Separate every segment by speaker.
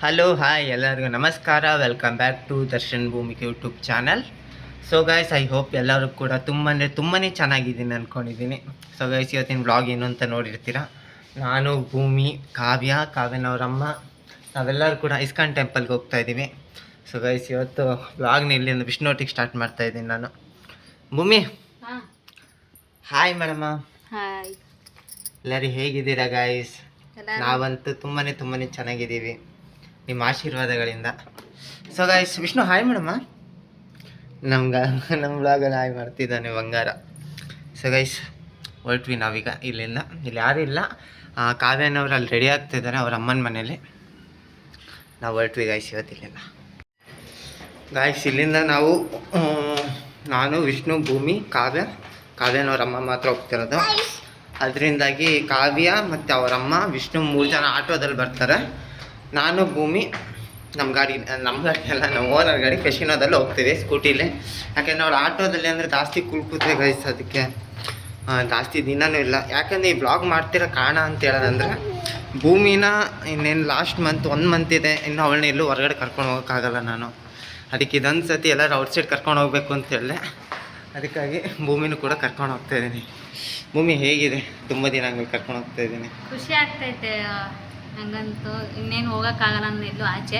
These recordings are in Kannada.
Speaker 1: ಹಲೋ ಹಾಯ್ ಎಲ್ಲರಿಗೂ ನಮಸ್ಕಾರ. Welcome back to Darshan Bhoomike YouTube channel. So guys, I hope ಎಲ್ಲರೂ ಕೂಡ ತುಂಬಾ ಚೆನ್ನಾಗಿದ್ದೀನಿ ಅಂದ್ಕೊಂಡಿದ್ದೀನಿ. ಸೊ ಗೈಸ್, ಇವತ್ತಿನ ವ್ಲಾಗ್ ಏನು ಅಂತ ನೋಡಿರ್ತೀರ. ನಾನು, ಭೂಮಿ, ಕಾವ್ಯನವರಮ್ಮ ನಾವೆಲ್ಲರೂ ಕೂಡ ಇಸ್ಕಾನ್ ಟೆಂಪಲ್ಗೆ ಹೋಗ್ತಾ ಇದ್ದೀವಿ. ಸೊ ಗೈಸ್, ಇವತ್ತು ವ್ಲಾಗ್ನ ಇಲ್ಲಿಂದ ವಿಷ್ಣುವಟ್ಟಿಗೆ ಸ್ಟಾರ್ಟ್ ಮಾಡ್ತಾ ಇದ್ದೀನಿ ನಾನು. ಭೂಮಿ, ಹಾಯ್ ಮೇಡಮ್ಮ.
Speaker 2: ಹಾಯ್,
Speaker 1: ಎಲ್ಲರೂ ಹೇಗಿದ್ದೀರಾ ಗೈಸ್? ನಾವಂತೂ ತುಂಬಾ ಚೆನ್ನಾಗಿದ್ದೀವಿ ನಿಮ್ಮ ಆಶೀರ್ವಾದಗಳಿಂದ. ಸೊ ಗೈಸ್, ವಿಷ್ಣು ಹಾಯ್ ಮೇಡಮ್ಮ. ನಮ್ಮ ಬ್ಲಾಗಲ್ಲಿ ಹಾಯ್ ಮಾಡ್ತಿದ್ದಾನೆ ಬಂಗಾರ. ಸೊ ಗೈಸ್, ಹೊರಟ್ವಿ ನಾವೀಗ ಇಲ್ಲಿಂದ. ಇಲ್ಲಿ ಯಾರೂ ಇಲ್ಲ, ಕಾವ್ಯನವ್ರು ಅಲ್ಲಿ ರೆಡಿ ಆಗ್ತಿದ್ದಾರೆ ಅವ್ರ ಅಮ್ಮನ ಮನೇಲಿ. ನಾವು ಹೊರಟ್ವಿ ಗೈಸ್ ಇವತ್ತಿಲ್ಲಿಂದ. ಗೈಸ್, ಇಲ್ಲಿಂದ ನಾವು ನಾನು, ವಿಷ್ಣು, ಭೂಮಿ, ಕಾವ್ಯನವ್ರ ಅಮ್ಮ ಮಾತ್ರ ಹೋಗ್ತಿರೋದು. ಅದರಿಂದಾಗಿ ಕಾವ್ಯ ಮತ್ತು ಅವರಮ್ಮ, ವಿಷ್ಣು 3 ಜನ ಆಟೋದಲ್ಲಿ ಬರ್ತಾರೆ. ನಾನು, ಭೂಮಿ ನಮ್ಮ ಗಾಡಿ ಅಲ್ಲ, ನಮ್ಮ ಓನರ್ ಗಾಡಿ ಫೆಷಿನೋದಲ್ಲಿ ಹೋಗ್ತೀವಿ ಸ್ಕೂಟಿಲಿ. ಯಾಕೆಂದರೆ ಅವ್ಳು ಆಟೋದಲ್ಲಿ ಅಂದರೆ ಜಾಸ್ತಿ ಕೂತ್ರೆ ಗೈಸ್, ಅದಕ್ಕೆ ಜಾಸ್ತಿ ದಿನವೂ ಇಲ್ಲ. ಯಾಕಂದರೆ ಈ ಬ್ಲಾಗ್ ಮಾಡ್ತಿರೋ ಕಾರಣ ಅಂತ ಹೇಳೋದಂದರೆ, ಭೂಮಿನ ಇನ್ನೇನು ಲಾಸ್ಟ್ ಮಂತ್ 1 ಮಂತ್ ಇದೆ, ಇನ್ನು ಅವಳನ್ನ ಎಲ್ಲೂ ಹೊರಗಡೆ ಕರ್ಕೊಂಡು ಹೋಗೋಕ್ಕಾಗಲ್ಲ ನಾನು. ಅದಕ್ಕೆ ಇದೊಂದು ಸತಿ ಎಲ್ಲರೂ ಔಟ್ಸೈಡ್ ಕರ್ಕೊಂಡು ಹೋಗ್ಬೇಕು ಅಂತ ಹೇಳಿದೆ. ಅದಕ್ಕಾಗಿ ಭೂಮಿನೂ ಕೂಡ ಕರ್ಕೊಂಡು ಹೋಗ್ತಾಯಿದ್ದೀನಿ. ಭೂಮಿ ಹೇಗಿದೆ? ತುಂಬ ದಿನ ಆದ್ಮೇಲೆ ಕರ್ಕೊಂಡು ಹೋಗ್ತಾಯಿದ್ದೀನಿ.
Speaker 2: ಖುಷಿ ಆಗ್ತೈತೆ. ಹಂಗಂತೂ ಇನ್ನೇನು ಹೋಗೋಕ್ಕಾಗಲ್ಲ, ನಾನು ಎಲ್ಲೂ ಆಚೆ.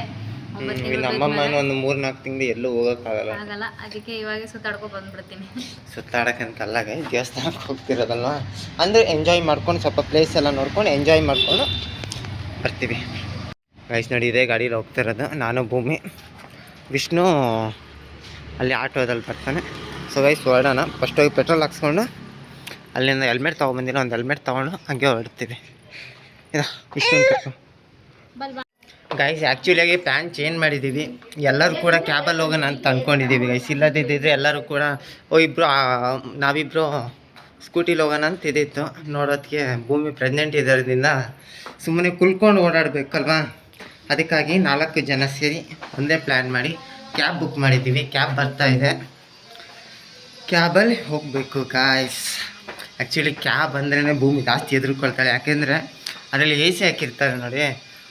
Speaker 1: ನಮ್ಮಮ್ಮನೂ ಒಂದು 3-4 ತಿಂಗಳು ಎಲ್ಲೂ ಹೋಗೋಕ್ಕಾಗಲ್ಲ,
Speaker 2: ಅದಕ್ಕೆ ಇವಾಗ ಸುತ್ತಾಡ್ಕೊಂಡು ಬಂದ್ಬಿಡ್ತೀನಿ.
Speaker 1: ಸುತ್ತಾಡೋಕ್ಕಂತಲ್ಲ ಗೈ, ದೇವಸ್ಥಾನಕ್ಕೆ ಹೋಗ್ತಿರೋದಲ್ವ, ಅಂದರೆ ಎಂಜಾಯ್ ಮಾಡ್ಕೊಂಡು ಸ್ವಲ್ಪ ಪ್ಲೇಸ್ ಎಲ್ಲ ನೋಡ್ಕೊಂಡು ಎಂಜಾಯ್ ಮಾಡ್ಕೊಂಡು ಬರ್ತೀವಿ ಗೈಸ್. ನೋಡಿ, ಇದೇ ಗಾಡೀಲಿ ಹೋಗ್ತಿರೋದು ನಾನು, ಭೂಮಿ. ವಿಷ್ಣು ಅಲ್ಲಿ ಆಟೋದಲ್ಲಿ ಬರ್ತಾನೆ. ಸೊ ಗೈಸ್, ಹೊರಡೋಣ. ಫಸ್ಟ್ ಹೋಗಿ ಪೆಟ್ರೋಲ್ ಹಾಕ್ಸ್ಕೊಂಡು ಅಲ್ಲಿಂದ ಹೆಲ್ಮೆಟ್ ತೊಗೊಂಬಂದಿಲ್ಲ, ಒಂದು ಹೆಲ್ಮೆಟ್ ತೊಗೊಂಡು ಹಂಗೆ ಹೊರಡ್ತೀವಿ. ಇದಾ ವಿಷ್ಣು ಗೈಸ್. ಆ್ಯಕ್ಚುಲಿಯಾಗಿ ಪ್ಲ್ಯಾನ್ ಚೇಂಜ್ ಮಾಡಿದ್ದೀವಿ. ಎಲ್ಲರೂ ಕೂಡ ಕ್ಯಾಬಲ್ಲಿ ಹೋಗೋಣ ಅಂತ ಅಂದ್ಕೊಂಡಿದ್ದೀವಿ ಗೈಸ್. ಇಲ್ಲದಿದ್ದರೆ ಎಲ್ಲರೂ ಕೂಡ ನಾವಿಬ್ಬರು ಸ್ಕೂಟಿಲಿ ಹೋಗೋಣ ಅಂತ ಇದ್ದಿತ್ತು. ನೋಡೋದಕ್ಕೆ ಭೂಮಿ ಪ್ರೆಗ್ನೆಂಟ್ ಇರೋದ್ರಿಂದ ಸುಮ್ಮನೆ ಕುಲ್ಕೊಂಡು ಓಡಾಡಬೇಕಲ್ವಾ, ಅದಕ್ಕಾಗಿ 4 ಜನ ಸೇರಿ ಒಂದೇ ಪ್ಲ್ಯಾನ್ ಮಾಡಿ ಕ್ಯಾಬ್ ಬುಕ್ ಮಾಡಿದ್ದೀವಿ. ಕ್ಯಾಬ್ ಬರ್ತಾ ಇದೆ, ಕ್ಯಾಬಲ್ಲಿ ಹೋಗಬೇಕು ಗಾಯ್ಸ್. ಆ್ಯಕ್ಚುಲಿ ಕ್ಯಾಬ್ ಅಂದ್ರೇ ಭೂಮಿ ಜಾಸ್ತಿ ಎದುರ್ಕೊಳ್ತಾಳೆ. ಯಾಕೆಂದರೆ ಅದರಲ್ಲಿ AC ಹಾಕಿರ್ತಾರೆ ನೋಡಿ,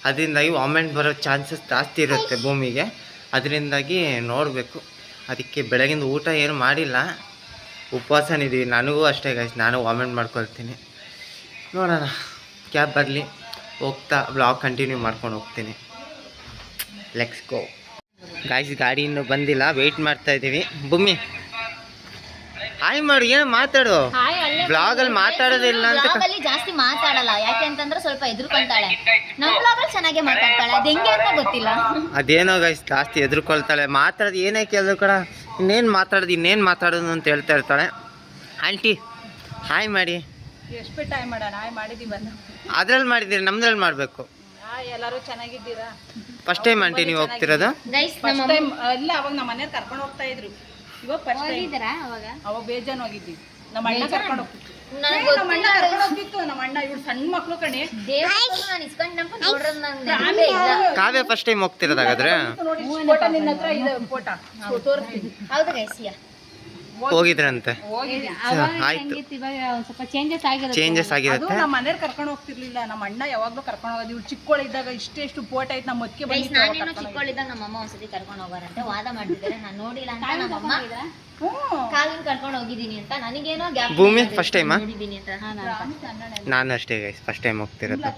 Speaker 1: ಅದರಿಂದಾಗಿ ವಾಮಿಟ್ ಬರೋ ಚಾನ್ಸಸ್ ಜಾಸ್ತಿ ಇರುತ್ತೆ ಭೂಮಿಗೆ. ಅದರಿಂದಾಗಿ ನೋಡಬೇಕು. ಅದಕ್ಕೆ ಬೆಳಗಿಂದ ಊಟ ಏನು ಮಾಡಿಲ್ಲ, ಉಪವಾಸನಿದ್ದೀವಿ. ನನಗೂ ಅಷ್ಟೇ ಗೈಸ್, ನಾನು ವಾಮಿಟ್ ಮಾಡ್ಕೊಳ್ತೀನಿ. ನೋಡೋಣ, ಕ್ಯಾಬ್ ಬರಲಿ, ಹೋಗ್ತಾ ಬ್ಲಾಗ್ ಕಂಟಿನ್ಯೂ ಮಾಡ್ಕೊಂಡು ಹೋಗ್ತೀನಿ. Let's go guys. ಗಾಡಿ ಇನ್ನೂ ಬಂದಿಲ್ಲ, ವೆಯ್ಟ್ ಮಾಡ್ತಾಯಿದ್ದೀವಿ. ಭೂಮಿ ಹಾಯ್ ಮಾಡು, ಏನು ಮಾತಾಡು. ಬ್ಲಾಗಲ್ಲಿ ಮಾತಾಡೋದಿಲ್ಲ ಅಂತ.
Speaker 2: ಜಾಸ್ತಿ ಮಾತಾಡಲ್ಲ, ಯಾಕೆ ಅಂತಂದ್ರೆ ಸ್ವಲ್ಪ ಎದುರ್ಕೊಂತಾಳೆ. ನಮ್ಮ ಬ್ಲಾಗಲ್ಲಿ ಚೆನ್ನಾಗಿ ಮಾತಾಡ್ತಾಳೆ, ಅದು ಹೆಂಗೆ ಅಂತ ಗೊತ್ತಿಲ್ಲ.
Speaker 1: ಅದೇನೋ ಗೈಸ್, ಜಾಸ್ತಿ ಎದುರ್ಕೊಳ್ತಾಳೆ. ಮಾತಾಡೋದು ಏನೇ ಕೇಳಿದ್ರು ಕೂಡ ಇನ್ನೇನು ಮಾತಾಡೋದು ಅಂತ ಹೇಳ್ತಾ ಇರ್ತಾಳೆ. ಆಂಟಿ ಹಾಯ್ ಮಾಡಿ.
Speaker 3: ಎಷ್ಟು ಟೈಮ್ ಮಾಡೋಣ, ಹಾಯ್ ಮಾಡಿದ್ದೀವಿ.
Speaker 1: ಅದ್ರಲ್ಲಿ ಮಾಡಿದ್ದೀರಿ, ನಮ್ದ್ರಲ್ಲಿ ಮಾಡಬೇಕು.
Speaker 3: ಎಲ್ಲರೂ ಚೆನ್ನಾಗಿದ್ದೀರಾ?
Speaker 1: ಫಸ್ಟ್ ಟೈಮ್ ಆಂಟಿ ನೀವು ಹೋಗ್ತಿರೋದು?
Speaker 3: ಫಸ್ಟ್ ಟೈಮ್ ಅಲ್ಲ, ಅವಾಗ ನಮ್ಮ ಮನೆಯವ್ರು ಕರ್ಕೊಂಡು ಹೋಗ್ತಾ ಇದ್ರು. ಇವಾಗ ಫಸ್ಟ್ ಟೈಮ್. ಅವಾಗ ಬೇಜಾನ್ ಹೋಗಿದ್ವಿ. ನಮ್ಮ ಅಣ್ಣ ಕರ್ಕೊಂಡು ಹೋಗ್ತಿತ್ತು. ನಮ್ಮ ಅಣ್ಣ ಇವ್ರು ಸಣ್ಣ ಮಕ್ಳು ಕಣೆ.
Speaker 1: ಕಾವ್ಯ ಫಸ್ಟ್ ಟೈಮ್ ಹೋಗ್ತಿರೋದಾಗಾದ್ರೆ
Speaker 3: ಫೋಟೋ ನಿನ್ನ ಹತ್ರ ಇದೆ, ಫೋಟೋ ತೋರಿಸ್ತೀನಿ.
Speaker 1: ಹೋಗಿದ್ರಂತೆ.
Speaker 2: ಆಯ್ತು, ಸ್ವಲ್ಪ ಚೇಂಜಸ್
Speaker 1: ಆಗಿರುತ್ತೆ.
Speaker 3: ನಮ್ಮ ಮನೆಯವ್ರು ಕರ್ಕೊಂಡು ಹೋಗ್ತಿರ್ಲಿಲ್ಲ, ನಮ್ಮ ಅಣ್ಣ ಯಾವಾಗ್ಲೂ ಕರ್ಕೊಂಡು ಹೋಗೋದು. ಇವ್ರು ಚಿಕ್ಕವಳಿದ್ದಾಗ ಇಷ್ಟೆಷ್ಟು ಫೋಟೋ ಐತೆ, ನಮ್ಮ ಅದಕ್ಕೆ
Speaker 2: ಚಿಕ್ಕವಳಿದ್ದಾಗ ನಮ್ಮಮ್ಮ ಒಂದ್ಸತಿ ಕರ್ಕೊಂಡು ಹೋಗಾರಂತೆ, ವಾದ ಮಾಡ್ತಿದ್ದಾರೆ. ನಾನು ನೋಡಿಲ್ಲ ಅಂತ ನಮ್ಮಮ್ಮ ಕಾಲಿನ ಕರ್ಕೊಂಡು ಹೋಗಿದ್ದೀನಿ ಅಂತ. ನನಗೇನೋ
Speaker 1: ಭೂಮಿ ಫಸ್ಟ್ ಟೈಮಾ?
Speaker 2: ನೋಡಿದ್ದೀನಿ ಅಂತ.
Speaker 1: ನಾನು ಅಷ್ಟೇ ಗೈಸ್, ಫಸ್ಟ್ ಟೈಮ್ ಹೋಗ್ತಿರೋದು.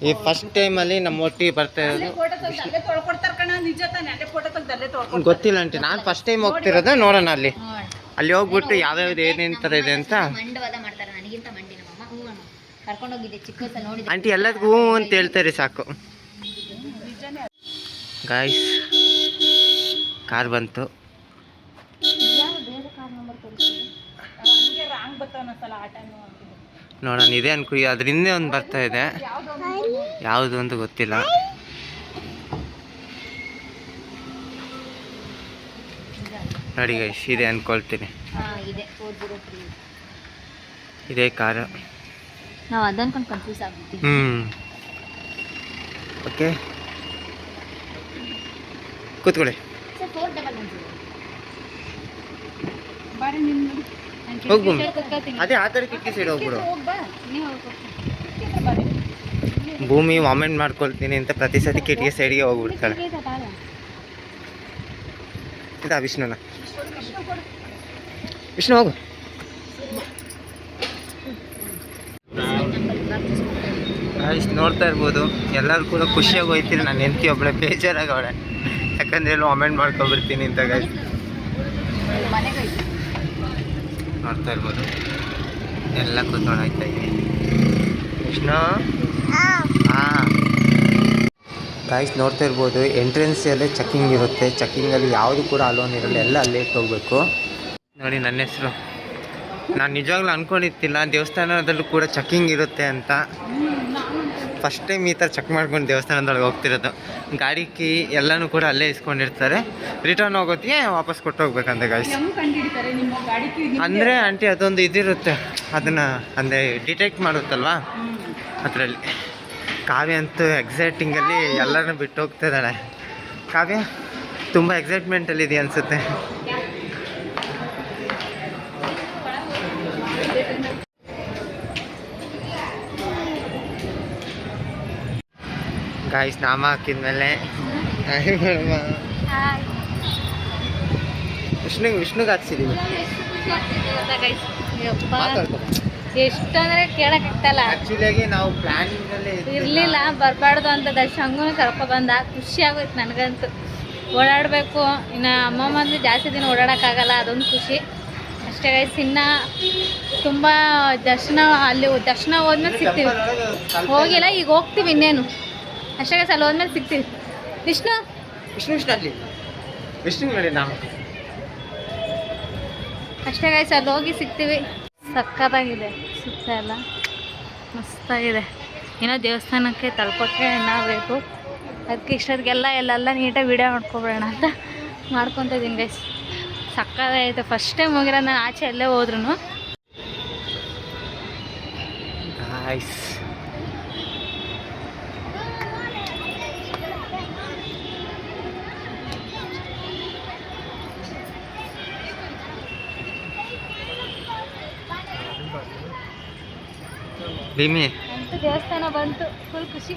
Speaker 1: ಈ ಫಸ್ಟ್ ಟೈಮಲ್ಲಿ ನಮ್ಮ ಒಟ್ಟಿಗೆ ಬರ್ತಾ ಇರೋದು ಗೊತ್ತಿಲ್ಲ ಆಂಟಿ. ನಾನು ಫಸ್ಟ್ ಟೈಮ್ ಹೋಗ್ತಿರೋದು. ನೋಡೋಣ ಅಲ್ಲಿ ಹೋಗ್ಬಿಟ್ಟು ಯಾವ್ಯಾವ್ದು ಏನೇನು ಥರ ಇದೆ ಅಂತ.
Speaker 2: ಮಂಡವಾದ ಮಾಡ್ತಾರೆ, ನನಗಿಂತ ಮಂಡಿ ನಮ್ಮಮ್ಮ. ಕರ್ಕೊಂಡು ಹೋಗಿದ್ದೆ ಚಿಕ್ಕ ವಯಸ್ಸಲ್ಲಿ, ನೋಡಿದ್ದೆ.
Speaker 1: ಆಂಟಿ ಎಲ್ಲದಕ್ಕೂ ಅಂತ ಹೇಳ್ತಾರೆ ಸಾಕು. ಗಾಯ್ಸ್, ಕಾರ್ ಬಂತು. ನೋಡೋಣ, ಇದೆ ಅನ್ಕೊ. ಅದ್ರ ಹಿಂದೆ ಒಂದು ಬರ್ತಾ ಇದೆ, ಯಾವುದು ಅಂತ ಗೊತ್ತಿಲ್ಲ. ನೋಡಿ ಗೈಸ್, ಇದೆ ಅನ್ಕೊಳ್ತೀನಿ. ಇದೇ ಕಾರು.
Speaker 2: ನಾವು ಅದನ್ಕೊಂಡು ಕನ್ಫ್ಯೂಸ್ ಆಗ್ಬಿಡ್ತೀವಿ.
Speaker 1: ಓಕೆ, ಕೂತ್ಕೊಳ್ಳಿ. ಹೋಗ್ಬು. ಅದೇ ಆ ಥರ ಕಿಟಕಿ ಸೈಡ್ ಹೋಗ್ಬಿಡು. ಭೂಮಿ ವಾಮೆಂಟ್ ಮಾಡ್ಕೊಳ್ತೀನಿ ಅಂತ ಪ್ರತಿ ಸತಿ ಕಿಟಕಿ ಸೈಡ್ಗೆ ಹೋಗ್ಬಿಡ್ತಾಳೆ. ಇದಾ ವಿಷ್ಣುನ? ವಿಷ್ಣು ಹೋಗು. ಇಷ್ಟು ನೋಡ್ತಾ ಇರ್ಬೋದು, ಎಲ್ಲರೂ ಕೂಡ ಖುಷಿಯಾಗಿ ಹೋಯ್ತೀನಿ. ನಾನು ಹೆಂಡತಿ ಒಬ್ಬಳೆ ಬೇಜಾರಾಗವಳೆ, ಯಾಕಂದ್ರೆ ಎಲ್ಲೋ ವಾಮೆಂಟ್ ಮಾಡ್ಕೊಬಿಡ್ತೀನಿ ಅಂತ ಗೈಸ್. ನೋಡ್ತಾ ಇರ್ಬೋದು, ಎಲ್ಲ ಕೂತ್ಕೊಂಡು ಹೋಗ್ತಾ ಇದ್ದೀನಿ. ವಿಷ್ಣು ಹಾಂ ಗಾಯ್ಸ್, ನೋಡ್ತಾ ಇರ್ಬೋದು ಎಂಟ್ರೆನ್ಸಲ್ಲೇ ಚೆಕ್ಕಿಂಗ್ ಇರುತ್ತೆ. ಚೆಕ್ಕಿಂಗಲ್ಲಿ ಯಾವುದು ಕೂಡ ಅಲೋನ್ ಇರಲ್ಲ, ಎಲ್ಲ ಅಲ್ಲೇ ಇಟ್ಟೋಗ್ಬೇಕು. ನೋಡಿ ನನ್ನ ಹೆಸರು. ನಾನು ನಿಜವಾಗ್ಲೂ ಅಂದ್ಕೊಂಡಿರ್ತಿಲ್ಲ ದೇವಸ್ಥಾನದಲ್ಲೂ ಕೂಡ ಚೆಕ್ಕಿಂಗ್ ಇರುತ್ತೆ ಅಂತ. ಫಸ್ಟ್ ಟೈಮ್ ಈ ಥರ ಚೆಕ್ ಮಾಡ್ಕೊಂಡು ದೇವಸ್ಥಾನದೊಳಗೆ ಹೋಗ್ತಿರೋದು. ಗಾಡಿ ಕೀ ಎಲ್ಲನೂ ಕೂಡ ಅಲ್ಲೇ ಇಸ್ಕೊಂಡಿರ್ತಾರೆ. ರಿಟರ್ನ್ ಹೋಗೋತ್ತಿಗೆ ವಾಪಸ್ ಕೊಟ್ಟೋಗ್ಬೇಕಂತೆ ಗಾಯ್ಸ್. ಅಂದರೆ ಆಂಟಿ ಅದೊಂದು ಇದಿರುತ್ತೆ, ಅದನ್ನು ಅಂದರೆ ಡಿಟೆಕ್ಟ್ ಮಾಡುತ್ತಲ್ವಾ ಅದರಲ್ಲಿ. ಕಾವ್ಯ ಅಂತೂ ಎಕ್ಸೈಟಿಂಗಲ್ಲಿ ಎಲ್ಲರನ್ನೂ ಬಿಟ್ಟು ಹೋಗ್ತಿದ್ದಾಳೆ. ಕಾವ್ಯ ತುಂಬ ಎಕ್ಸೈಟ್ಮೆಂಟಲ್ಲಿ ಇದೆ ಅನಿಸುತ್ತೆ. ಗಾಯ್ಸ್ ನಾಮ ಹಾಕಿದ್ಮೇಲೆ ವಿಷ್ಣುಗೆ ಹಾಕ್ಸಿದೀವಿ.
Speaker 2: ಎಷ್ಟು ಅಂದ್ರೆ ಕೇಳಕ್ಕಾಗ್ತಲ್ಲ.
Speaker 1: ಆ್ಯಕ್ಚುಲಿಯಾಗಿ ನಾವು ಪ್ಲ್ಯಾನಿಂಗಲ್ಲೇ
Speaker 2: ಇರಲಿಲ್ಲ, ಬರಬಾರ್ದು ಅಂತ ದರ್ಶಂಗೂ ಕರ್ಕೊಬಂದ. ಖುಷಿ ಆಗೋಯ್ತು ನನಗಂತೂ. ಓಡಾಡಬೇಕು, ಇನ್ನು ಅಮ್ಮಮ್ಮ ಅಂದರೆ ಜಾಸ್ತಿ ದಿನ ಓಡಾಡೋಕ್ಕಾಗಲ್ಲ, ಅದೊಂದು ಖುಷಿ ಅಷ್ಟೇ ಗೈಸ್. ಇನ್ನು ತುಂಬ ದರ್ಶನ ಹೋದ್ಮೇಲೆ ಸಿಗ್ತೀವಿ. ಹೋಗಿಲ್ಲ, ಈಗ ಹೋಗ್ತೀವಿ ಇನ್ನೇನು ಅಷ್ಟೇ ಗೈಸ್. ಅಲ್ಲಿ ಹೋದ್ಮೇಲೆ ಸಿಗ್ತೀವಿ. ವಿಷ್ಣು
Speaker 1: ಅಲ್ಲಿ ವಿಷ್ಣು ನೋಡಿ ನಾವು
Speaker 2: ಅಷ್ಟೇ ಗೈಸ್, ಅಲ್ಲಿ ಹೋಗಿ ಸಿಗ್ತೀವಿ. ಸಕ್ಕತ್ತಾಗಿದೆ ಸುತ್ತ ಎಲ್ಲ, ಮಸ್ತಾಗಿದೆ. ಏನೋ ದೇವಸ್ಥಾನಕ್ಕೆ ತಲುಪೋಕ್ಕೆ ನಾವು ಬೇಕು. ಅದಕ್ಕೆ ಇಷ್ಟೊತ್ತಿಗೆಲ್ಲ ಎಲ್ಲೆಲ್ಲ ನೀಟಾಗಿ ವೀಡಿಯೋ ಮಾಡ್ಕೊಬೇಡ ಅಂತ ಮಾಡ್ಕೊತ ಇದ್ದೀನಿ ಗೈಸ್. ಸಕ್ಕತ್ತಾಗೈತೆ. ಫಸ್ಟ್ ಟೈಮ್ ಹೋಗಿರೋದು ನಾನು ಆಚೆ ಎಲ್ಲೇ ಹೋದ್ರೂ.
Speaker 1: ಗಾಯ್ಸ್ ಭೀಮಿ
Speaker 2: ಅಂತೂ ದೇವಸ್ಥಾನ ಬಂತು, ಫುಲ್ ಖುಷಿ.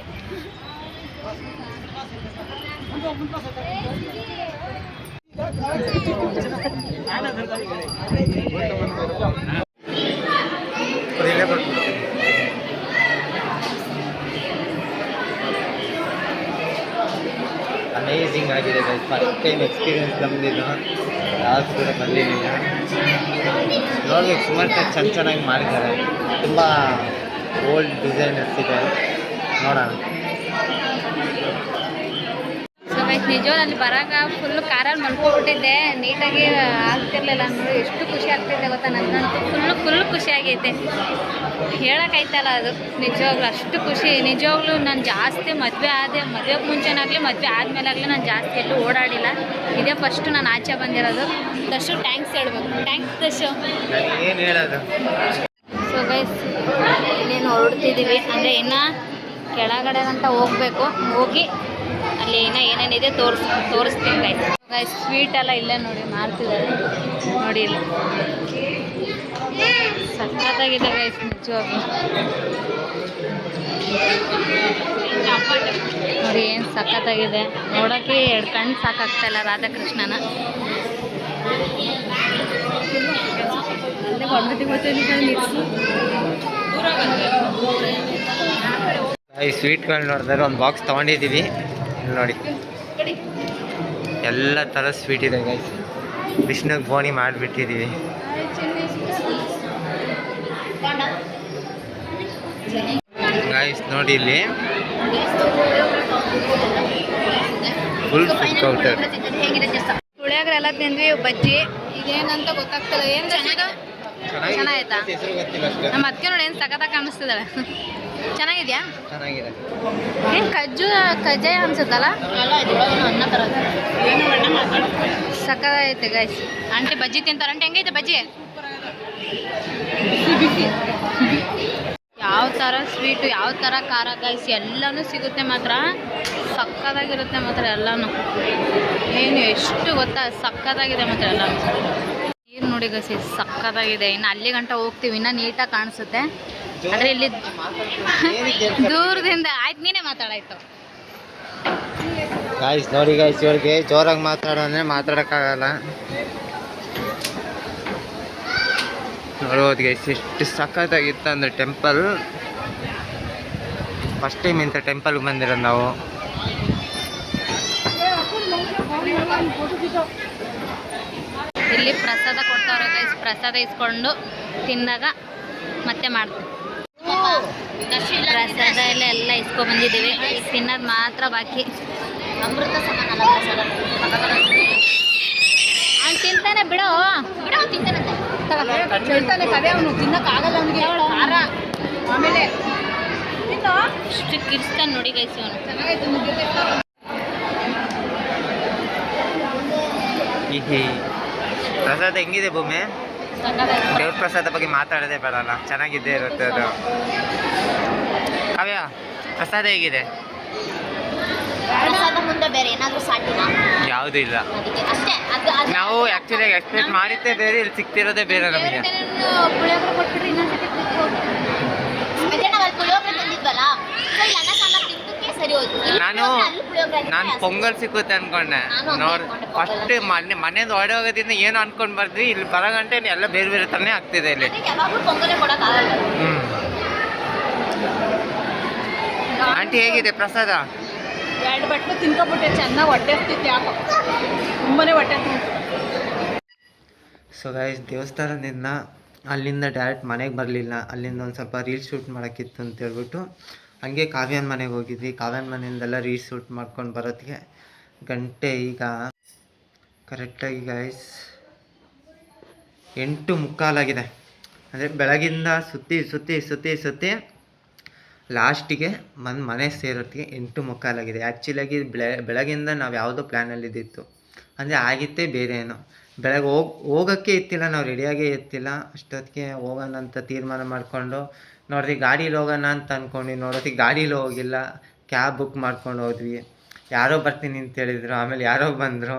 Speaker 1: ಅಮೇಝಿಂಗ್ ಆಗಿದೆ ಗೈಸ್. ಫಸ್ಟ್ ಟೈಮ್ ಎಕ್ಸ್ಪೀರಿಯನ್ಸ್ ನಮ್ಮದಿದ್ದು, ಯಾವುದು ಕೂಡ ಬಂದಿರಲಿಲ್ಲ. ನೋಡ್ಬೇಕು, ಸುಮಾರು ಚೆನ್ನಾಗಿ ಮಾಡಿದ್ದಾರೆ. ತುಂಬ ಓಲ್ಡ್ ಡಿಸೈನರ್ಸ್ ಇದೆ, ನೋಡೋಣ.
Speaker 2: ಸೊ ಗೈಸ್, ನಿಜವೂ ಅಲ್ಲಿ ಬರಾಗ ಫುಲ್ ಕಾರಲ್ಲಿ ಮಲ್ಕೊಬಿಟ್ಟಿದ್ದೆ, ನೀಟಾಗಿ ಆಗ್ತಿರ್ಲಿಲ್ಲ. ನೋಡಿ ಎಷ್ಟು ಖುಷಿ ಆಗ್ತಿದೆ ಗೊತ್ತಾ. ನನ್ನಂತೂ ಫುಲ್ ಖುಷಿ ಆಗೈತೆ, ಹೇಳೋಕ್ಕಾಯ್ತಲ್ಲ ಅದು. ನಿಜವಾಗ್ಲೂ ಅಷ್ಟು ಖುಷಿ. ನಿಜವಾಗ್ಲೂ ನಾನು ಜಾಸ್ತಿ ಮದುವೆಗೆ ಮುಂಚೆನಾಗಲಿ ಮದುವೆ ಆದಮೇಲಾಗಲಿ ನಾನು ಜಾಸ್ತಿ ಎಲ್ಲೂ ಓಡಾಡಿಲ್ಲ. ಇದೇ ಫಸ್ಟು ನಾನು ಆಚೆ ಬಂದಿರೋದು. ದರ್ಶು ಥ್ಯಾಂಕ್ಸ್ ಹೇಳ್ಬೇಕು. ಥ್ಯಾಂಕ್ಸ್ ದರ್ಶು.
Speaker 1: ಏನು ಹೇಳೋದು.
Speaker 2: ಸೊ ಗೈಸ್, ಇನ್ನೇನು ಹೊರಡ್ತಿದ್ದೀವಿ. ಅಂದರೆ ಇನ್ನು ಕೆಳಗಡೆ ಅಂತ ಹೋಗಬೇಕು. ಹೋಗಿ ಅಲ್ಲಿ ಏನೇನಿದೆ ತೋರಿಸ್ತೀನಿ ಗೈಸ್. ಗೈಸ್ ಸ್ವೀಟ್ ಎಲ್ಲ ಇಲ್ಲೇ ನೋಡಿ ಮಾರ್ತಿದ್ದಾರೆ, ನೋಡಿ ಇಲ್ಲಿ ಸಕ್ಕತ್ತಾಗಿದೆ ಗೈಸ್ ನಿಜವಾಗ್ಲೂ. ನೋಡಿ ಏನು ಸಕ್ಕತ್ತಾಗಿದೆ. ನೋಡೋಕ್ಕೆ 2 ಕಣ್ಣು ಸಾಕಾಗ್ತಾಯಿಲ್ಲ ರಾಧಾಕೃಷ್ಣನ.
Speaker 1: ಈ ಸ್ವೀಟ್ಗಳು ನೋಡಿದ್ರೆ ಒಂದು ಬಾಕ್ಸ್ ತೊಗೊಂಡಿದ್ದೀವಿ. ನೋಡಿ ಎಲ್ಲ ಥರ ಸ್ವೀಟ್ ಇದೆ ಗೈಸ್. ವಿಷ್ಣುಗೆ ಬೋಣಿ ಮಾಡಿಬಿಟ್ಟಿದ್ದೀವಿ. ಗೈಸ್ ನೋಡಿ ಇಲ್ಲಿ ಫುಲ್ ಫಿಟ್ ಔಟರ್.
Speaker 2: ಪುಳಿಯೋಗರೆ ಎಲ್ಲ ತಿಂದ್ವಿ, ಬಜ್ಜಿ ಇದೇನಂತ ಗೊತ್ತಾಗ್ತಲ್ಲ. ಏನು ಚೆನ್ನಾಯ್ತಾ? ನಮ್ಮ ಅದಕ್ಕೆ ನೋಡಿ ಏನು ಸಖತ್ತಾಗಿ ಕಾಣಿಸ್ತಿದ್ದಾಳೆ. ಚೆನ್ನಾಗಿದ್ಯಾ?
Speaker 1: ಚೆನ್ನಾಗಿದೆ.
Speaker 2: ಏನು ಕಜ್ಜಾಯ ಅನ್ಸುತ್ತಲ್ಲ, ಸಖತ್ತೈತೆ ಗೈಸ್. ಆಂಟಿ ಬಜ್ಜಿ ತಿಂತಾರೆ. ಆಂಟಿ ಹೆಂಗೈತೆ ಬಜ್ಜಿ? ಯಾವ ಥರ ಸ್ವೀಟು, ಯಾವ ಥರ ಖಾರ ಗೈಸ್ ಎಲ್ಲನೂ ಸಿಗುತ್ತೆ ಮಾತ್ರ. ಸಕ್ಕತ್ತಾಗಿರುತ್ತೆ ಮಾತ್ರ ಎಲ್ಲನೂ. ಏನು ಎಷ್ಟು ಗೊತ್ತಾ, ಸಕ್ಕತ್ತಾಗಿದೆ ಮಾತ್ರ ಎಲ್ಲನೂ. ನೀರು ನೋಡಿ ಗೈಸ್ ಸಕ್ಕತ್ತಾಗಿದೆ. ಇನ್ನು ಅಲ್ಲಿ ಗಂಟ ಹೋಗ್ತೀವಿ, ಇನ್ನೂ ನೀಟಾಗಿ ಕಾಣಿಸುತ್ತೆ. ಅಂದ್ರೆ ಇಲ್ಲಿ ದೂರದಿಂದ ಆಯ್ತು, ನೀನೇ ಮಾತಾಡಾಯ್ತು.
Speaker 1: ಗಾಯ್ಸ್ ನೋಡಿ ಗಾಯ್ಸ್, ಇವ್ರಿಗೆ ಜೋರಾಗಿ ಮಾತಾಡೋ ಅಂದರೆ ಮಾತಾಡೋಕ್ಕಾಗಲ್ಲ. ನೋಡ್ಬೋದು ಗೈಸ್ ಎಷ್ಟು ಸಖತ್ತಾಗಿತ್ತು ಅಂದರೆ ಟೆಂಪಲ್. ಫಸ್ಟ್ ಟೈಮ್ ಇಂಥ ಟೆಂಪಲ್ಗೆ ಬಂದಿರೋದು ನಾವು.
Speaker 2: ಇಲ್ಲಿ ಪ್ರಸಾದ ಕೊಡ್ತಾವ್ರೆ ಗೈಸ್, ಪ್ರಸಾದ ಇಸ್ಕೊಂಡು ತಿಂದಾಗ ಮತ್ತೆ ಮಾಡ್ತೀವಿ. ಪ್ರಸಾದ ಎಲ್ಲ ಇಸ್ಕೊ ಬಂದಿದ್ದೀವಿ, ತಿನ್ನೋದು ಮಾತ್ರ ಬಾಕಿ. ಅಮೃತ ಸಮಾನ ಅಲ್ಲ ಪ್ರಸಾದ. ಅವ್ನು ತಿಂತಾನೆ ಬಿಡೋ
Speaker 3: ಹೇಳ್ತಾನೆ ಕಡೆ ಅವನು ತಿನ್ನಕ್ಕಾಗಲ್ಲ ಅವನಿಗೆ ಖಾರ. ಆಮೇಲೆ
Speaker 2: ಇಷ್ಟು ಕಿರ್ಸ್ತಾನೆ ನೋಡಿ ಗೈಸ್ ಅವನು.
Speaker 3: ಚೆನ್ನಾಗೈತೆ ಮುದ್ದೆ.
Speaker 1: ಪ್ರಸಾದ ಹೆಂಗಿದೆ ಭೂಮಿ? ದೇವ್ರ ಪ್ರಸಾದ ಬಗ್ಗೆ ಮಾತಾಡೋದೇ ಬೇಡಲ್ಲ, ಚೆನ್ನಾಗಿದ್ದೇ ಇರುತ್ತೆ ಅದು. ಕಾವ್ಯ, ಪ್ರಸಾದ ಹೇಗಿದೆ?
Speaker 2: ಪ್ರಸಾದ ಮುಂದೆ ಬೇರೆ ಏನಾದರೂ ಸಾಟಿನ
Speaker 1: ಯಾವುದೂ ಇಲ್ಲ.
Speaker 2: ಅಷ್ಟೇ.
Speaker 1: ನಾವು ಆ್ಯಕ್ಚುಲಿ ಎಕ್ಸ್ಪೆಕ್ಟ್ ಮಾಡಿದ್ದೇ ಬೇರೆ, ಇಲ್ಲಿ ಸಿಗ್ತಿರೋದೇ ಬೇರೆ ನಮಗೆ.
Speaker 2: ಪುಳಿಯೋಗರೆ ಕೊಟ್ಬಿಟ್ರೆ ಇನ್ನೊಂದ್ಸತಿ ಪುಳಿಯೋಗರೆ ತಂದಿದ್ವಲ್ಲ, ಸರಿ ಹೋಯ್ತು.
Speaker 1: ನಾನು ಪೊಂಗಲ್ ಸಿಕ್ಕುತ್ತೆ ಅನ್ಕೊಂಡೆ. ನೋಡಿ ಫಸ್ಟ್ ಮನೆಯಿಂದ ಹೊಡೆ ಹೋಗೋದ್ರಿಂದ ಏನು ಅನ್ಕೊಂಡು ಬರ್ದ್ವಿ, ಇಲ್ಲಿ ಬರೋ ಗಂಟೆ ಎಲ್ಲ ಬೇರೆ ಬೇರೆ ತಾನೇ ಆಗ್ತಿದೆ ಇಲ್ಲಿ. ಆಂಟಿ ಹೇಗಿದೆ ಪ್ರಸಾದ?
Speaker 3: ಎರಡು ಬಟ್ಟಲು ತಿನ್ಕೊಬಿಟ್ಟೆ, ಚೆನ್ನಾಗಿ ಹೊಟ್ಟೆ ಹತ್ತಿತ್ತು. ಯಾಕೋ ತುಂಬಾನೇ ಹೊಟ್ಟೆ.
Speaker 1: ಸೊ ಗೈಸ್, ದೇವಸ್ಥಾನದಿಂದ ಅಲ್ಲಿಂದ ಡೈರೆಕ್ಟ್ ಮನೆಗೆ ಬರಲಿಲ್ಲ, ಅಲ್ಲಿಂದ ಒಂದು ಸ್ವಲ್ಪ ರೀಲ್ಸ್ ಶೂಟ್ ಮಾಡೋಕ್ಕಿತ್ತು ಅಂತ ಹೇಳ್ಬಿಟ್ಟು ಹಂಗೆ ಕಾವ್ಯನ ಮನೆಗೆ ಹೋಗಿದ್ವಿ. ಕಾವ್ಯನ ಮನೆಯಿಂದೆಲ್ಲ ರೀಲ್ಸ್ ಶೂಟ್ ಮಾಡ್ಕೊಂಡು ಬರೋತ್ತಿಗೆ ಗಂಟೆ ಈಗ ಕರೆಕ್ಟಾಗಿ ಗೈಸ್ 8:45 ಅಂದರೆ ಬೆಳಗಿಂದ ಸುತ್ತಿ ಸುತ್ತಿ ಸುತ್ತಿ ಸುತ್ತಿ ಲಾಸ್ಟಿಗೆ ಮನೆ ಸೇರೋತ್ತಿಗೆ 8:45. ಆ್ಯಕ್ಚುಲಾಗಿ ಬೆಳಗಿಂದ ನಾವು ಯಾವುದೋ ಪ್ಲ್ಯಾನಲ್ಲಿದ್ದಿತ್ತು, ಅಂದರೆ ಆಗಿತ್ತೇ ಬೇರೆ ಏನೋ. ಬೆಳಗ್ಗೆ ಹೋಗೋಕ್ಕೆ ಇತ್ತಿಲ್ಲ, ನಾವು ರೆಡಿಯಾಗೇ ಇರ್ತಿಲ್ಲ. ಅಷ್ಟೊತ್ತಿಗೆ ಹೋಗೋಣ ಅಂತ ತೀರ್ಮಾನ ಮಾಡಿಕೊಂಡು ನೋಡ್ರಿ ಗಾಡೀಲಿ ಹೋಗೋಣ ಅಂತ ಅಂದ್ಕೊಂಡು ನೋಡೋತ್ತಿಗೆ ಗಾಡೀಲಿ ಹೋಗಿಲ್ಲ, ಕ್ಯಾಬ್ ಬುಕ್ ಮಾಡ್ಕೊಂಡು ಹೋದ್ವಿ. ಯಾರೋ ಬರ್ತೀನಿ ಅಂತ ಹೇಳಿದರು, ಆಮೇಲೆ ಯಾರೋ ಬಂದರು.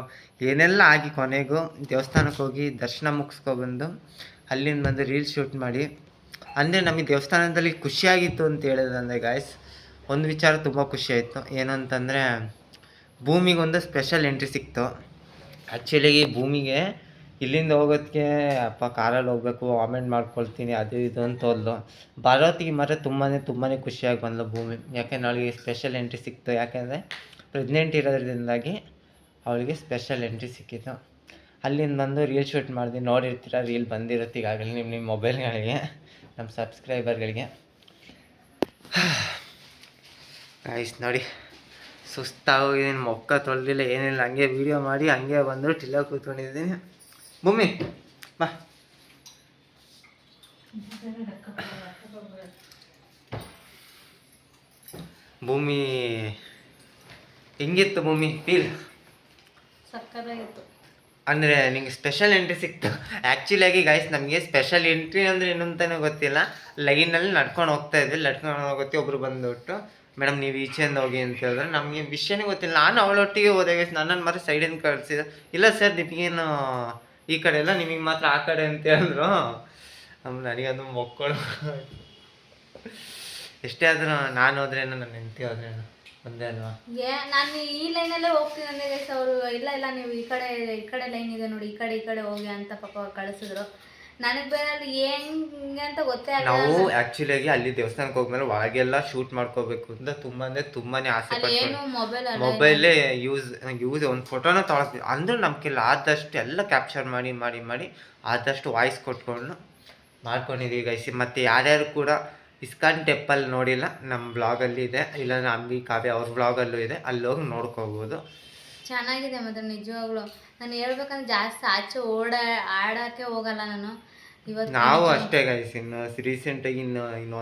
Speaker 1: ಏನೆಲ್ಲ ಆಗಿ ಕೊನೆಗೂ ದೇವಸ್ಥಾನಕ್ಕೆ ಹೋಗಿ ದರ್ಶನ ಮುಗಿಸ್ಕೊಬಂದು ಅಲ್ಲಿಂದ ಬಂದು ರೀಲ್ಸ್ ಶೂಟ್ ಮಾಡಿ. ಅಂದರೆ ನಮಗೆ ದೇವಸ್ಥಾನದಲ್ಲಿ ಖುಷಿಯಾಗಿತ್ತು ಅಂತ ಹೇಳಿದಂದರೆ ಗಾಯ್ಸ್, ಒಂದು ವಿಚಾರ ತುಂಬ ಖುಷಿಯಾಯಿತು. ಏನು ಅಂತಂದರೆ ಭೂಮಿಗೊಂದು ಸ್ಪೆಷಲ್ ಎಂಟ್ರಿ ಸಿಕ್ತು. ಆ್ಯಕ್ಚುಲಿಗೆ ಭೂಮಿಗೆ ಇಲ್ಲಿಂದ ಹೋಗೋದಕ್ಕೆ ಅಪ್ಪ ಕಾರಲ್ಲಿ ಹೋಗ್ಬೇಕು, ವಾಮೆಂಟ್ ಮಾಡ್ಕೊಳ್ತೀನಿ ಅದು ಇದು ಅಂತ ಹೋದ್ಲು. ಬರೋತ್ತಿಗೆ ಮಾತ್ರ ತುಂಬಾ ಖುಷಿಯಾಗಿ ಬಂದಳು ಭೂಮಿ. ಯಾಕೆಂದ್ರೆ ಅವಳಿಗೆ ಸ್ಪೆಷಲ್ ಎಂಟ್ರಿ ಸಿಕ್ತು. ಯಾಕೆಂದರೆ ಪ್ರೆಗ್ನೆಂಟ್ ಇರೋದ್ರಿಂದಾಗಿ ಅವಳಿಗೆ ಸ್ಪೆಷಲ್ ಎಂಟ್ರಿ ಸಿಕ್ಕಿತ್ತು. ಅಲ್ಲಿಂದ ಬಂದು ರೀಲ್ ಶೂಟ್ ಮಾಡಿದ್ವಿ, ನೋಡಿರ್ತೀರ, ರೀಲ್ ಬಂದಿರುತ್ತೆ ಈಗಾಗಲೇ ನಿಮ್ಮ ಮೊಬೈಲ್ಗಳಿಗೆ, ನಮ್ಮ ಸಬ್ಸ್ಕ್ರೈಬರ್ಗಳಿಗೆ. ಗಾಯ್ಸ್ ನೋಡಿ, ಸುಸ್ತಾಗೋಗಿದ್ದೀನಿ, ಮೊಕ್ಕ ತೊಳೆದಿಲ್ಲ ಏನಿಲ್ಲ, ಹಂಗೆ ವೀಡಿಯೋ ಮಾಡಿ ಹಂಗೆ ಬಂದು ಟಿಲ್ಲ ಕೂತ್ಕೊಂಡಿದ್ದೀನಿ. ಭೂಮಿ ಬಾ. ಭೂಮಿ ಹೆಂಗಿತ್ತು ಭೂಮಿ ಫೀಲ್?
Speaker 2: ಸಕ್ಕತ್ತಾಗಿತ್ತು.
Speaker 1: ಅಂದರೆ ನಿಂಗೆ ಸ್ಪೆಷಲ್ ಎಂಟ್ರಿ ಸಿಕ್ತು. ಆ್ಯಕ್ಚುಲಿಯಾಗಿ ಗೈಸ್ ನಮಗೆ ಸ್ಪೆಷಲ್ ಎಂಟ್ರಿ ಅಂದರೆ ಏನು ಅಂತಲೇ ಗೊತ್ತಿಲ್ಲ. ಲೈನಲ್ಲಿ ನಡ್ಕೊಂಡು ಹೋಗ್ತಾ ಇದ್ವಿ, ನಡ್ಕೊಂಡು ಹೋಗುತ್ತೆ. ಒಬ್ಬರು ಬಂದುಬಿಟ್ಟು ಮೇಡಮ್ ನೀವು ಈಚೆಯಿಂದ ಹೋಗಿ ಅಂತ ಹೇಳಿದ್ರೆ ನಮಗೆ ವಿಷಯನೇ ಗೊತ್ತಿಲ್ಲ. ನಾನು ಅವಳೊಟ್ಟಿಗೆ ಹೋದೆ ಗೈಸ್, ನನ್ನನ್ನು ಮಾತ್ರ ಸೈಡಿಂದ ಕಳಿಸಿದ. ಇಲ್ಲ ಸರ್ ನಿಮಗೇನು ಈ ಕಡೆ ಎಲ್ಲ, ನಿಮಗೆ ಮಾತ್ರ ಆ ಕಡೆ ಅಂತ ಹೇಳಿದ್ರು. ನನಗದು ಮಕ್ಕಳು ಎಷ್ಟೇ ಆದರೂ ನಾನು ಹೋದ್ರೇನು ನನ್ನ ಹೆಂಡತಿ ಹೋದ್ರೇನು ಒಂದೇ ಅಲ್ವಾ?
Speaker 2: ನಾನು ಈ ಲೈನಲ್ಲೇ ಹೋಗ್ತೀನಿ ಅಂದೆ ಗೈಸ್. ಅವರು ಇಲ್ಲ ನೀವು ಈ ಕಡೆ ಲೈನ್ ಇದೆ ನೋಡಿ, ಈ ಕಡೆ ಹೋಗಿ ಅಂತ ಪಾಪ ಕಳಿಸಿದ್ರು. ನನಗೆ ಬೇರೆ ಅಲ್ಲಿ ಹೆಂಗೆ ಅಂತ ಗೊತ್ತೇ ಆಗಲ್ಲ.
Speaker 1: ನಾವು ಆ್ಯಕ್ಚುಲಿಯಾಗಿ ಅಲ್ಲಿ ದೇವಸ್ಥಾನಕ್ಕೆ ಹೋದ್ಮೇಲೆ ಒಳಗೆಲ್ಲ ಶೂಟ್ ಮಾಡ್ಕೋಬೇಕು ಅಂತ ತುಂಬಾ ಆಸೆ ಪಡ್ತೀನಿ. ಮೊಬೈಲೇ ಯೂಸ್ ಒಂದು ಫೋಟೋನ ತೊಗೊಳ್ತೀವಿ ಅಂದ್ರೆ ನಮ್ಮ ಕೈಲಿ ಆದಷ್ಟು ಎಲ್ಲ ಕ್ಯಾಪ್ಚರ್ ಮಾಡಿ ಆದಷ್ಟು ವಾಯ್ಸ್ ಕೊಟ್ಕೊಂಡು ಮಾಡ್ಕೊಂಡಿದ್ದೀವಿ ಗೈಸಿ. ಮತ್ತು ಯಾರ್ಯಾರು ಕೂಡ ಇಸ್ಕಾನ್ ಟೆಂಪಲ್ ನೋಡಿಲ್ಲ, ನಮ್ಮ ಬ್ಲಾಗಲ್ಲಿ ಇದೆ, ಇಲ್ಲಾಂದ್ರೆ ಅಂಬಿ ಕಾವ್ಯ ಅವ್ರ ಬ್ಲಾಗಲ್ಲೂ ಇದೆ, ಅಲ್ಲಿ ಹೋಗಿ ನೋಡ್ಕೋಬೋದು.
Speaker 2: ಚೆನ್ನಾಗಿದೆ ಮಾತ್ರ ನಿಜವಾಗ್ಲು. ನಾನು ಹೇಳ್ಬೇಕಂದ್ರೆ ಜಾಸ್ತಿ ಆಚೆ ಆಡೋಕ್ಕೆ ಹೋಗಲ್ಲ ನಾನು. ಇವತ್ತು
Speaker 1: ನಾವು ಅಷ್ಟೇ ಗೈಸ್, ಇನ್ನು ರೀಸೆಂಟಾಗಿ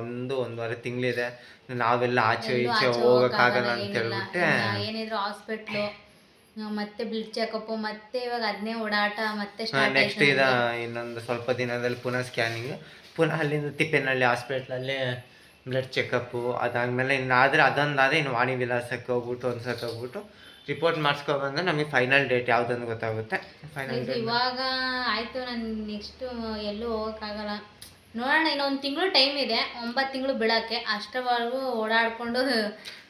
Speaker 1: ಒಂದೂವರೆ ತಿಂಗಳಿದೆ ನಾವೆಲ್ಲ ಆಚೆ ಈಚೆ ಹೋಗೋಕ್ಕಾಗಲ್ಲ ಅಂತ ಹೇಳ್ಬಿಟ್ಟೆ.
Speaker 2: ಏನಿದ್ರು ಹಾಸ್ಪಿಟ್ಲು, ಮತ್ತೆ ಬ್ಲಡ್ ಚೆಕಪ್, ಮತ್ತೆ ಇವಾಗ ಅದನ್ನೇ ಓಡಾಟ ಮತ್ತೆ
Speaker 1: ನೆಕ್ಸ್ಟ್ ಇನ್ನೊಂದು ಸ್ವಲ್ಪ ದಿನದಲ್ಲಿ ಪುನಃ ಸ್ಕ್ಯಾನಿಂಗ್, ಪುನಃ ಅಲ್ಲಿಂದ ತಿಪ್ಪೇನಹಳ್ಳಿ ಹಾಸ್ಪಿಟ್ಲಲ್ಲಿ ಬ್ಲಡ್ ಚೆಕಪ್ಪು. ಅದಾದಮೇಲೆ ಅದೊಂದಾದರೆ ಇನ್ನು ವಾಣಿ ವಿಲಾಸಕ್ಕೆ ಹೋಗ್ಬಿಟ್ಟು ಒಂದ್ಸತಿ ಹೋಗ್ಬಿಟ್ಟು ರಿಪೋರ್ಟ್ ಮಾಡಿಸ್ಕೊಬಂದ್ರೆ ನಮಗೆ ಫೈನಲ್ ಡೇಟ್ ಯಾವುದಂತ ಗೊತ್ತಾಗುತ್ತೆ. ಫೈನಲ್ ಡೇಟ್
Speaker 2: ಇವಾಗ ಆಯಿತು. ನಾನು ನೆಕ್ಸ್ಟು ಎಲ್ಲೂ ಹೋಗೋಕ್ಕಾಗಲ್ಲ. ನೋಡೋಣ, ಇನ್ನೊಂದು ತಿಂಗಳು ಟೈಮ್ ಇದೆ, 9 ತಿಂಗಳು ಬಿಡಕ್ಕೆ. ಅಷ್ಟರವರೆಗೂ ಓಡಾಡ್ಕೊಂಡು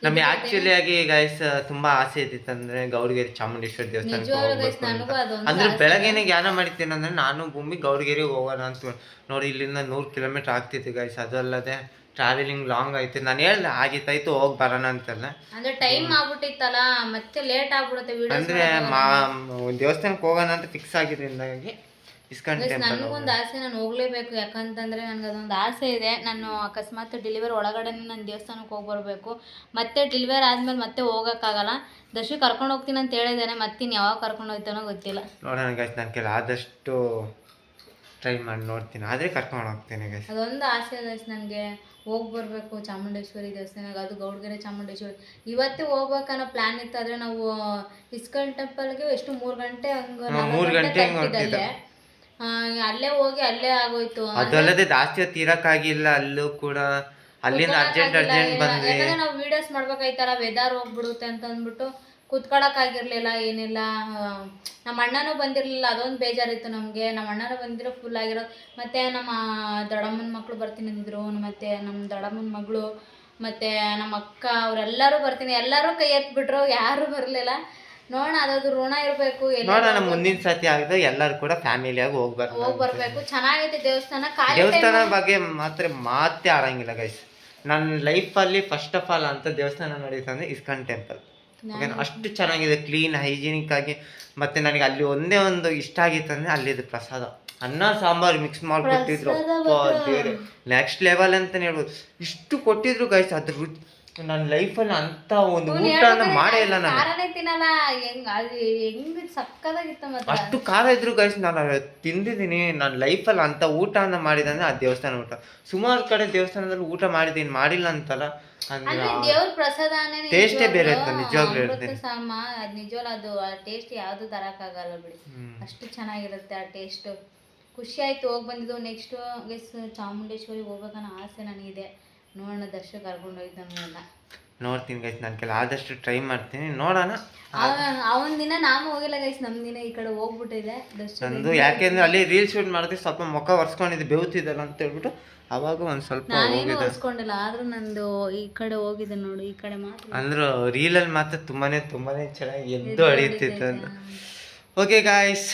Speaker 1: ನಮಗೆ ಆಕ್ಚುಲಿ ಆಗಿ ಗೈಸ್ ತುಂಬಾ ಆಸೆ ಇದ್ದಿತ್ತು ಅಂದ್ರೆ ಗೌರಿಗೆರೆ ಚಾಮುಂಡೇಶ್ವರಿ ದೇವಸ್ಥಾನಕ್ಕೆ ಹೋಗ್ಬೇಕು
Speaker 2: ನನಗೂ
Speaker 1: ಅಂತ.
Speaker 2: ಅದೊಂದು
Speaker 1: ಅಂದ್ರೆ ಬೆಳಗ್ಗೆನೆ ಜ್ಞಾನ ಮಾಡಿದ್ದೇನೆ ಅಂದ್ರೆ ನಾನು ಭೂಮಿ ಗೌರಿಗೆರೆಗೆ ಹೋಗೋಣ ಅಂತ ನೋಡಿ. ಇಲ್ಲಿಂದ 100 ಕಿಲೋಮೀಟರ್ ಆಗ್ತಿತ್ತು ಗೈಸ್. ಅದಲ್ಲದೆ ಟ್ರಾವೆಲಿಂಗ್ ಲಾಂಗ್ ಐತೆ. ನಾನು ಹೇಳ್ದೆ ಆಗಿತ್ತಾಯ್ತು ಹೋಗಿ ಬರೋಣ ಅಂತಲ್ಲ,
Speaker 2: ಅಂದ್ರೆ ಟೈಮ್ ಆಗ್ಬಿಟ್ಟಿತ್ತಲ್ಲ, ಮತ್ತೆ ಲೇಟ್ ಆಗ್ಬಿಡುತ್ತೆ ವಿಡಿಯೋಸ್
Speaker 1: ಅಂದ್ರೆ ದೇವಸ್ಥಾನಕ್ಕೆ ಹೋಗೋಣ ಅಂತ ಫಿಕ್ಸ್ ಆಗಿದ್ರಿಂದಾಗಿ ಇಸ್ಕಾನ್ ಟೆಂಪಲ್.
Speaker 2: ನನಗೊಂದು ಆಸೆ, ನಾನು ಹೋಗ್ಲೇಬೇಕು. ಯಾಕಂತಂದ್ರೆ ನನಗೆ ಅದೊಂದು ಆಸೆ ಇದೆ. ನಾನು ಅಕಸ್ಮಾತ್ ಡೆಲಿವರಿ ಒಳಗಡೆ ನಾನು ದೇವಸ್ಥಾನಕ್ಕೆ ಹೋಗಿ ಬರಬೇಕು. ಮತ್ತೆ ಡೆಲಿವರಿ ಆದ್ಮೇಲೆ ಮತ್ತೆ ಹೋಗೋಕ್ಕಾಗಲ್ಲ. ದರ್ಶಿ ಕರ್ಕೊಂಡು ಹೋಗ್ತೀನಿ ಅಂತ ಹೇಳಿದ್ದೇನೆ, ಮತ್ತಿನ್ ಯಾವಾಗ ಕರ್ಕೊಂಡು ಹೋಗ್ತಾನೋ ಗೊತ್ತಿಲ್ಲ.
Speaker 1: ನೋಡೋಣ ಗೈಸ್, ನನ್ನ ಕೈಲಿ ಆದಷ್ಟು ಟ್ರೈ ಮಾಡಿ ನೋಡ್ತೀನಿ, ಆದರೆ ಕರ್ಕೊಂಡು ಹೋಗ್ತೀನಿ ಗೈಸ್.
Speaker 2: ಅದೊಂದು ಆಸೆ ಗೈಸ್ ನನಗೆ, ಹೋಗಿ ಬರಬೇಕು ಚಾಮುಂಡೇಶ್ವರಿ ದೇವಸ್ಥಾನಕ್ಕೆ. ಅದು ಗೌಡಗೆರೆ ಚಾಮುಂಡೇಶ್ವರಿ ಇವತ್ತೇ ಹೋಗ್ಬೇಕನ್ನೋ ಪ್ಲ್ಯಾನ್ ಇತ್ತು. ಆದರೆ ನಾವು ಇಸ್ಕಾನ್ ಟೆಂಪಲ್ಗೆ ಎಷ್ಟು 3 ಗಂಟೆ ಹಂಗೆ
Speaker 1: 3 ಗಂಟೆ ಹೊರಟಿದ್ದೆ.
Speaker 2: ಅಲ್ಲೇ ಹೋಗಿ ಅಲ್ಲೇ ಆಗೋಯ್ತು.
Speaker 1: ಅದಲ್ಲದೆ ಜಾಸ್ತಿ ಹೊತ್ತು ಇರಕ್ಕಾಗಿಲ್ಲ ಅಲ್ಲೂ ಕೂಡ. ಅಲ್ಲಿಂದ ಅರ್ಜೆಂಟ್ ಬಂದ್ವಿ.
Speaker 2: ಯಾಕಂದ್ರೆ ನಾವು ವಿಡಿಯೋಸ್ ಮಾಡ್ಬೇಕಾಯ್ತಲ್ಲ, ವೆದರ್ ಹೋಗ್ಬಿಡುತ್ತೆ ಅಂತ ಅಂದ್ಬಿಟ್ಟು ಕೂತ್ಕೊಳಕ್ಕಾಗಿರ್ಲಿಲ್ಲ, ಏನಿಲ್ಲ. ನಮ್ಮ ಅಣ್ಣನೂ ಬಂದಿರಲಿಲ್ಲ, ಅದೊಂದು ಬೇಜಾರಿತ್ತು ನಮಗೆ. ನಮ್ಮ ಅಣ್ಣನೂ ಬಂದಿರೋ ಫುಲ್ ಆಗಿರೋ. ಮತ್ತು ನಮ್ಮ ದೊಡ್ಡಮ್ಮನ ಮಕ್ಕಳು ಬರ್ತೀನಿ ಅಂದಿದ್ರು, ಮತ್ತು ನಮ್ಮ ದೊಡ್ಡಮ್ಮನ ಮಗಳು, ಮತ್ತು ನಮ್ಮ ಅಕ್ಕ, ಅವರೆಲ್ಲರೂ ಬರ್ತೀನಿ, ಎಲ್ಲರೂ ಕೈ ಎತ್ಬಿಟ್ರು, ಯಾರೂ ಬರಲಿಲ್ಲ. ನೋಡೋಣ, ಅದಾದ್ರು ಋಣ ಇರಬೇಕು.
Speaker 1: ನೋಡೋಣ ಮುಂದಿನ ಸತಿ ಆಗಿದ್ರೆ ಎಲ್ಲರೂ ಕೂಡ ಫ್ಯಾಮಿಲಿಯಾಗಿ ಹೋಗಿ
Speaker 2: ಬರ್ಬೇಕು. ಚೆನ್ನಾಗೈತೆ ದೇವಸ್ಥಾನ.
Speaker 1: ದೇವಸ್ಥಾನ ಬಗ್ಗೆ ಮಾತ್ರ ಮಾತೇ ಆಡಂಗಿಲ್ಲ ಗೈಸ್. ನನ್ನ ಲೈಫಲ್ಲಿ ಫಸ್ಟ್ ಆಫ್ ಆಲ್ ಅಂತ ದೇವಸ್ಥಾನ ನೋಡಿದ್ರೆ ಇಸ್ಕಾನ್ ಟೆಂಪಲ್. ಅಷ್ಟು ಚೆನ್ನಾಗಿದೆ, ಕ್ಲೀನ್ ಹೈಜಿನಿಕ್ ಆಗಿ. ಮತ್ತೆ ನನಗೆ ಅಲ್ಲಿ ಒಂದೇ ಒಂದು ಇಷ್ಟ ಆಗಿತ್ತು ಅಂದ್ರೆ ಅಲ್ಲಿದ್ದು ಪ್ರಸಾದ, ಅನ್ನ ಸಾಂಬಾರು ಮಿಕ್ಸ್ ಮಾಡಿಕೊಟ್ಟಿದ್ರು. ನೆಕ್ಸ್ಟ್ ಲೆವೆಲ್ ಅಂತಾನೆ ಹೇಳ್ಬೋದು. ಇಷ್ಟು ಕೊಟ್ಟಿದ್ರು ಗೈಸ್. ಅದ್ರ ರುಚಿ ನನ್ನ ಲೈಫಲ್ಲಿ ಅಂತ ಒಂದು ಊಟನ ಮಾಡೇ ಇಲ್ಲ ನಾನು. ಅಷ್ಟು ಖಾರ ಇದ್ರು ಗೈಸ್, ನಾನು ತಿಂದಿದ್ದೀನಿ. ನನ್ನ ಲೈಫಲ್ಲಿ ಅಂತ ಊಟನ ಮಾಡಿದಂದ್ರೆ ಆ ದೇವಸ್ಥಾನ ಊಟ. ಸುಮಾರು ಕಡೆ ದೇವಸ್ಥಾನದಲ್ಲಿ ಊಟ ಮಾಡಿದ್ದೀನಿ, ಮಾಡಿಲ್ಲ ಅಂತಲ್ಲ, ಅಂದ್ರೆ
Speaker 2: ದೇವ್ರ ಪ್ರಸಾದ
Speaker 1: ಟೇಸ್ಟೇ ಬೇರೆ ಇತ್ತು ನಿಜವಾಗ್ಲೂ ಹೇಳ್ತೀನಿ.
Speaker 2: ನಿಜವಾಗ್ಲೂ ಅದು ಟೇಸ್ಟ್ ಯಾವ್ದು ತರಕ್ಕಾಗಲ್ಲ ಬಿಡಿ, ಅಷ್ಟು ಚೆನ್ನಾಗಿರುತ್ತೆ ಆ ಟೇಸ್ಟ್. ಖುಷಿ ಆಯ್ತು ಹೋಗಿ ಬಂದಿದ್ದು. ನೆಕ್ಸ್ಟ್ ಚಾಮುಂಡೇಶ್ವರಿ ಹೋಗ್ಬೇಕನ್ನೋ ಆಸೆ ನನಗಿದೆ. ನೋಡೋಣ, ದರ್ಶನ ಕರ್ಕೊಂಡು ಹೋಯ್ತಾನೆಲ್ಲ
Speaker 1: ನೋಡ್ತೀನಿ ಗೈಸ್. ನನ್ನ ಕೆಲ ಆದಷ್ಟು ಟ್ರೈ ಮಾಡ್ತೀನಿ, ನೋಡೋಣ.
Speaker 2: ಅವನ ದಿನ ನಾನು ಹೋಗಿಲ್ಲ ಗೈಸ್, ನಮ್ಮ ದಿನ ಈ ಕಡೆ ಹೋಗ್ಬಿಟ್ಟಿದೆ
Speaker 1: ನಂದು. ಯಾಕೆಂದ್ರೆ ಅಲ್ಲಿ ರೀಲ್ ಶೂಟ್ ಮಾಡಿದ್ರೆ ಸ್ವಲ್ಪ ಮುಖ ಒರೆಸ್ಕೊಂಡಿದ್ದೆ, ಬೆವುತಿದ್ದಲ್ಲ ಅಂತ ಹೇಳ್ಬಿಟ್ಟು ಅವಾಗ ಒಂದ್ ಸ್ವಲ್ಪ
Speaker 2: ಒರೆಸ್ಕೊಂಡಿಲ್ಲ. ಆದ್ರೂ ನಂದು ಈ ಕಡೆ ಹೋಗಿದೆ ನೋಡು, ಈ ಕಡೆ ಮಾತ್ರ.
Speaker 1: ಅಂದ್ರೆ ರೀಲಲ್ಲಿ ಮಾತ್ರ ತುಂಬಾನೇ ಚೆನ್ನಾಗಿ ಎದ್ದು ಹೊಡಿತಿತ್ತು ಅಂತ. ಓಕೆ ಗಾಯ್ಸ್,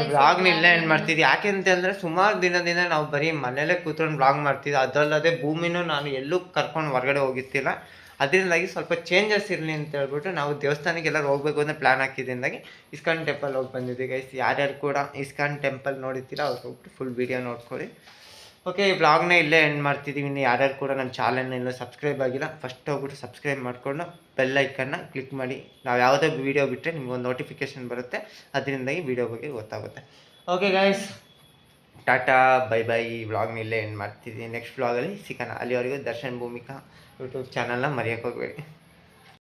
Speaker 1: ಬ್ಲಾಗ್ನ ಇಲ್ಲೇ ಎಂಡ್ ಮಾಡ್ತಿದ್ವಿ. ಯಾಕೆಂತಂದ್ರೆ ಸುಮಾರು ದಿನದಿಂದ ನಾವು ಬರೀ ಮನೇಲೆ ಕೂತ್ಕೊಂಡು ಬ್ಲಾಗ್ ಮಾಡ್ತಿದ್ವಿ. ಅದಲ್ಲದೆ ಭೂಮಿನೂ ನಾನು ಎಲ್ಲೂ ಕರ್ಕೊಂಡು ಹೊರಗಡೆ ಹೋಗಿರ್ತಿಲ್ಲ. ಅದರಿಂದಾಗಿ ಸ್ವಲ್ಪ ಚೇಂಜಸ್ ಇರಲಿ ಅಂತ ಹೇಳ್ಬಿಟ್ಟು ನಾವು ದೇವಸ್ಥಾನಕ್ಕೆ ಎಲ್ಲರೂ ಹೋಗ್ಬೇಕು ಅಂತ ಪ್ಲ್ಯಾನ್ ಹಾಕಿದ್ರಿಂದಾಗಿ ಇಸ್ಕಾನ್ ಟೆಂಪಲ್ ಹೋಗಿ ಬಂದಿದ್ವಿ ಗೈಸ್. ಯಾರ್ಯಾರು ಕೂಡ ಇಸ್ಕಾನ್ ಟೆಂಪಲ್ ನೋಡಿರ್ತೀರ ಅವ್ರು ಹೋಗ್ಬಿಟ್ಟು ಫುಲ್ ವೀಡಿಯೋ ನೋಡ್ಕೊಳ್ಳಿ. ಓಕೆ, ಈ ಬ್ಲಾಗ್ನ ಇಲ್ಲೇ ಎಂಡ್ ಮಾಡ್ತಿದ್ದೀವಿ. ಇನ್ನು ಯಾರ್ಯಾರು ಕೂಡ ನಮ್ಮ ಚಾನಲ್ನ ಇನ್ನೂ ಸಬ್ಸ್ಕ್ರೈಬ್ ಆಗಿಲ್ಲ, ಫಸ್ಟ್ ಹೋಗ್ಬಿಟ್ಟು ಸಬ್ಸ್ಕ್ರೈಬ್ ಮಾಡಿಕೊಂಡು ಬೆಲ್ ಐಕನ್ನ ಕ್ಲಿಕ್ ಮಾಡಿ. ನಾವು ಯಾವುದೇ ವೀಡಿಯೋ ಬಿಟ್ಟರೆ ನಿಮ್ಗೊಂದು ನೋಟಿಫಿಕೇಶನ್ ಬರುತ್ತೆ, ಅದರಿಂದಾಗಿ ವೀಡಿಯೋ ಬಗ್ಗೆ ಗೊತ್ತಾಗುತ್ತೆ. Okay guys, tata bye bye. ಈ ವ್ಲಾಗ್ನ ಇಲ್ಲೇ ಎಂಡ್ ಮಾಡ್ತಿದ್ದೀನಿ. ನೆಕ್ಸ್ಟ್ ವ್ಲಾಗಲ್ಲಿ ಸಿಗೋಣ. ಅಲ್ಲಿವರೆಗೂ ದರ್ಶನ್ ಭೂಮಿಕಾ ಯೂಟ್ಯೂಬ್ ಚಾನಲ್ನ ಮರೆಯೋಕ್ಕೆ ಹೋಗಬೇಡಿ.